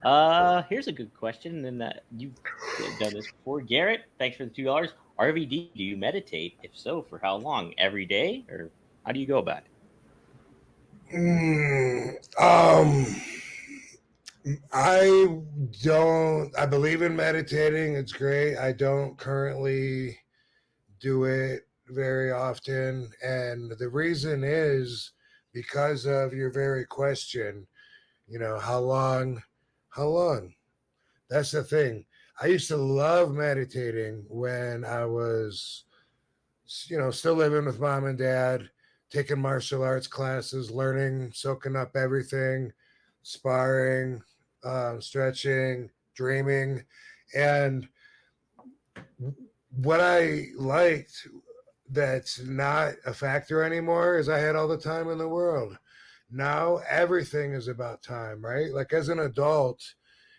Here's a good question, and you've done this before. Garrett, thanks for the $2. RVD, do you meditate? If so, for how long? Every day, or how do you go about it? Mm, I don't. I believe in meditating. It's great. I don't currently do it very often, and the reason is because of your very question. You know, how long? How long? That's the thing. I used to love meditating when I was, still living with mom and dad, taking martial arts classes, learning, soaking up everything, sparring, stretching, dreaming. And what I liked that's not a factor anymore is I had all the time in the world. Now everything is about time, right? Like as an adult,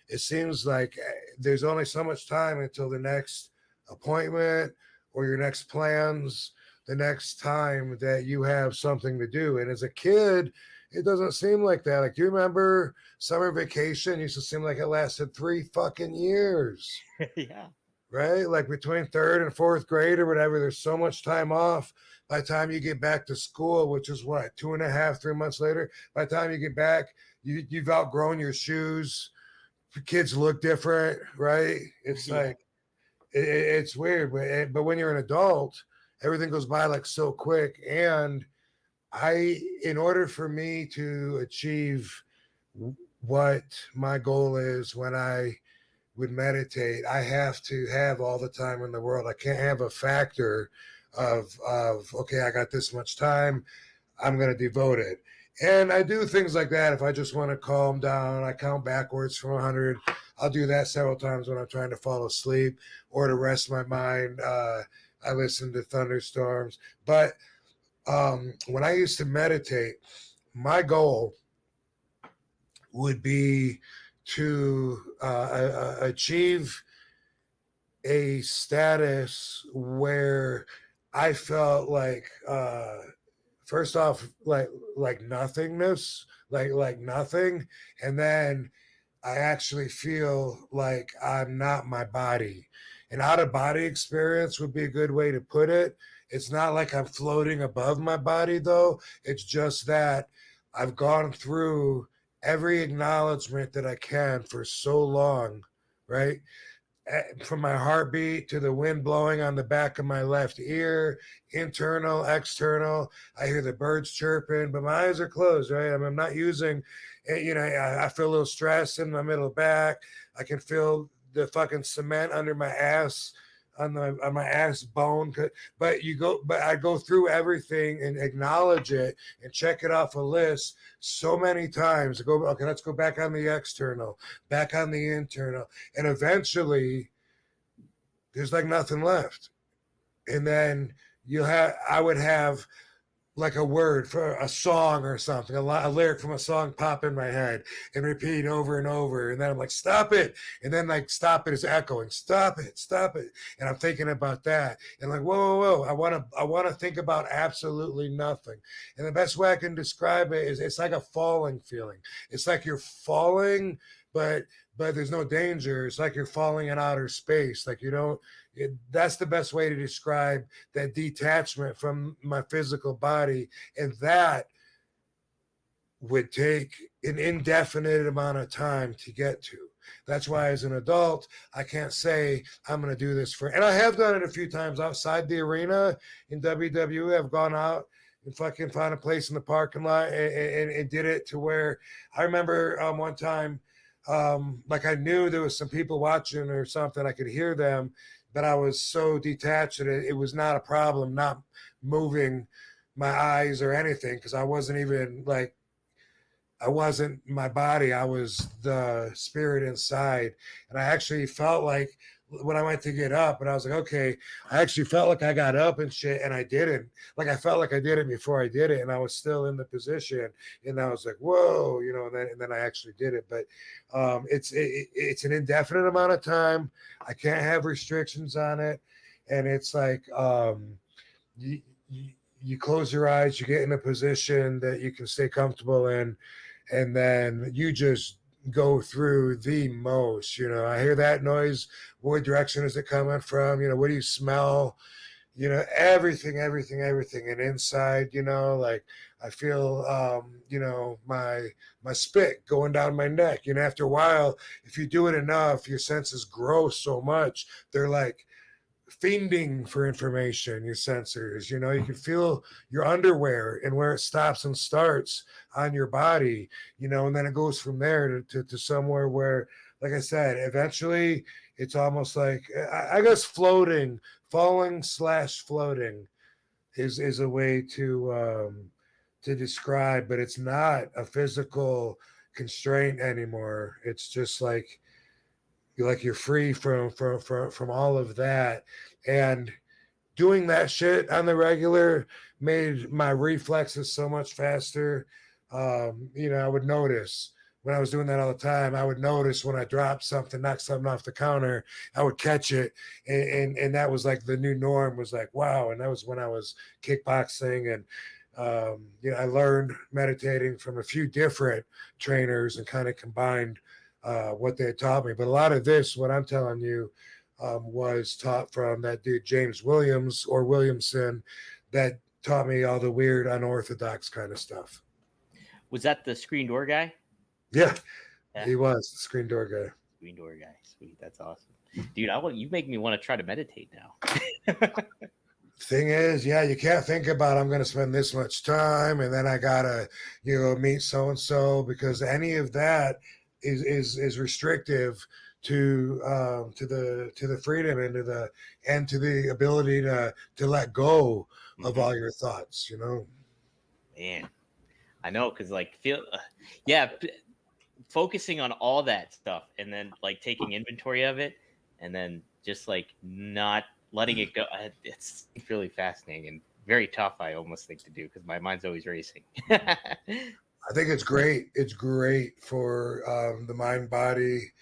it seems like there's only so much time until the next appointment or your next plans, the next time that you have something to do. And as a kid, it doesn't seem like that. Like, do you remember summer vacation used to seem like it lasted 3 fucking years, Yeah. right? Like between third and fourth grade or whatever, there's so much time off. By the time you get back to school, which is what, 2.5, 3 months later, by the time you get back, you've outgrown your shoes, kids look different, right? It's Yeah. like it's weird, but when you're an adult, everything goes by like so quick. And in order for me to achieve what my goal is when I would meditate, I have to have all the time in the world. I can't have a factor of okay, I got this much time, I'm going to devote it. And I do things like that if I just want to calm down. I count backwards from 100. I'll do that several times when I'm trying to fall asleep or to rest my mind. I listen to thunderstorms. But when I used to meditate, my goal would be to achieve a status where I felt like first off like nothingness, like nothing, and then I actually feel like I'm not my body. An out of body experience would be a good way to put it. It's not like I'm floating above my body though. It's just that I've gone through every acknowledgement that I can for so long, right? From my heartbeat to the wind blowing on the back of my left ear, internal, external. I hear the birds chirping, but my eyes are closed, right? I'm not using, I feel a little stress in my middle back. I can feel the fucking cement under my ass on my ass bone. But I go through everything and acknowledge it and check it off a list so many times. I go, okay, let's go back on the external, back on the internal, and eventually there's like nothing left. And then I would have like a word for a song or something, a lyric from a song pop in my head and repeat over and over. And then I'm like, stop it. And then like, stop it is echoing, stop it, stop it. And I'm thinking about that. And like, whoa, whoa, whoa. I want to think about absolutely nothing. And the best way I can describe it is it's like a falling feeling. It's like you're falling, but there's no danger. It's like you're falling in outer space. Like you don't, that's the best way to describe that detachment from my physical body. And that would take an indefinite amount of time to get to. That's why, as an adult, I can't say I'm going to do this and I have done it a few times outside the arena in WWE. I've gone out and fucking found a place in the parking lot and did it to where I remember one time, like I knew there was some people watching or something. I could hear them, but I was so detached that it was not a problem not moving my eyes or anything because I wasn't even like I wasn't my body. I was the spirit inside. And I actually felt like when I went to get up and I was like, okay, I actually felt like I got up and shit and I didn't. Like I felt like I did it before I did it and I was still in the position. And I was like, whoa, and then I actually did it. But it's an indefinite amount of time. I can't have restrictions on it. And it's like you, you close your eyes, you get in a position that you can stay comfortable in, and then you just go through the most. I hear that noise. What direction is it coming from? What do you smell? Everything. And inside, like I feel, my spit going down my neck. After a while, if you do it enough, your senses grow so much. They're like fiending for information, your sensors. You can feel your underwear and where it stops and starts on your body, and then it goes from there to somewhere where, like I said, eventually it's almost like, I guess, falling/floating is a way to describe, but it's not a physical constraint anymore. It's just like you're free from all of that. And doing that shit on the regular made my reflexes so much faster. I would notice when I was doing that all the time. I would notice when I dropped something, knocked something off the counter, I would catch it, and that was like the new norm. Was like, wow. And that was when I was kickboxing, and I learned meditating from a few different trainers and kind of combined what they had taught me. But a lot of this, what I'm telling you, was taught from that dude James Williams or Williamson, that taught me all the weird, unorthodox kind of stuff. Was that the screen door guy? Yeah, Yeah, he was the screen door guy. screen door guy. Sweet, that's awesome, dude. You make me want to try to meditate now. Thing is, yeah, you can't think about I'm going to spend this much time and then I gotta, meet so and so, because any of that is restrictive to the freedom and to the ability to let go of all your thoughts. Man, I know, because like yeah, focusing on all that stuff and then like taking inventory of it and then just like not letting it go. It's really fascinating and very tough, I almost think, to do, because my mind's always racing. I think it's great. It's great for the mind body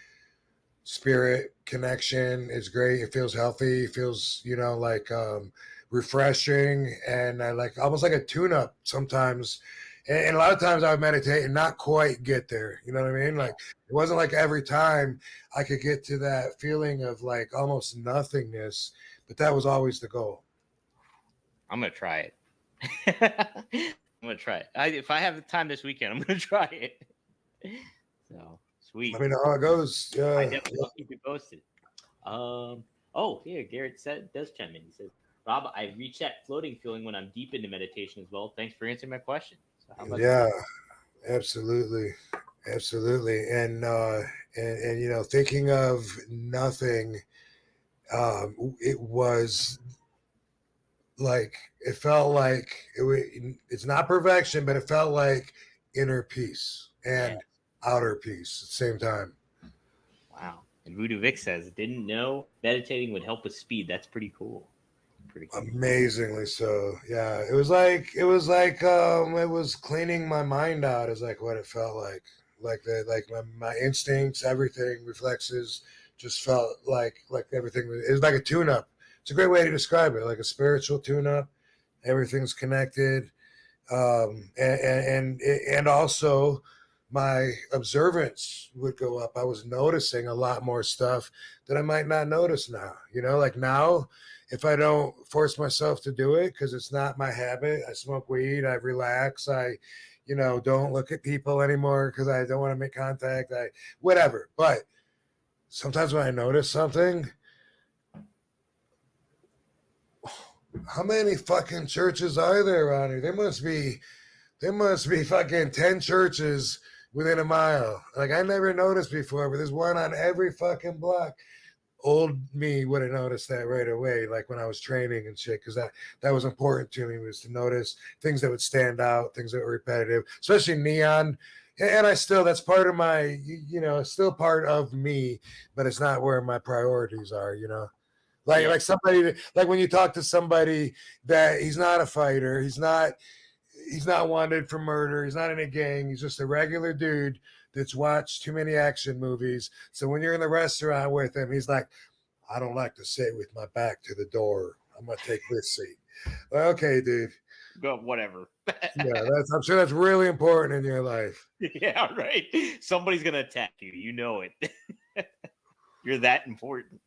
spirit connection. Is great. It feels healthy. It feels, like refreshing, and I like almost like a tune up sometimes. And a lot of times I would meditate and not quite get there. You know what I mean? Like it wasn't like every time I could get to that feeling of like almost nothingness, but that was always the goal. I'm gonna try it. I'm gonna try it. If I have the time this weekend, I'm gonna try it. So sweet. Let me know how it goes. I Yeah. definitely will keep you posted. Oh, here, Garrett does chime in. He says, Rob, I reach that floating feeling when I'm deep into meditation as well. Thanks for answering my question. So how about Yeah, that? absolutely. Absolutely. And thinking of nothing, it was like it felt like it's not perfection, but it felt like inner peace Yeah. and outer peace at the same time. Wow. And Voodoo Vic says, didn't know meditating would help with speed. That's pretty cool. Pretty cool. Amazingly so. Yeah. It was cleaning my mind out, is like what it felt like. Like that, like my instincts, everything, reflexes just felt like everything it was like a tune up. It's a great way to describe it, like a spiritual tune up. Everything's connected. And also my observance would go up. I was noticing a lot more stuff that I might not notice now. Like now, if I don't force myself to do it because it's not my habit, I smoke weed, I relax, I, don't look at people anymore because I don't want to make contact, I whatever. But sometimes when I notice something, how many fucking churches are there around here? There must be fucking 10 churches within a mile. Like I never noticed before, but there's one on every fucking block. Old me would have noticed that right away, like when I was training and shit, because that was important to me, was to notice things that would stand out, things that were repetitive, especially neon. And I still, that's part of my, still part of me, but it's not where my priorities are. Like somebody, like when you talk to somebody that he's not a fighter, he's not wanted for murder. He's not in a gang. He's just a regular dude that's watched too many action movies. So when you're in the restaurant with him, he's like, I don't like to sit with my back to the door. I'm going to take this seat. Okay, dude. go whatever. Yeah, I'm sure that's really important in your life. Yeah, right. Somebody's gonna attack you. You know it. You're that important.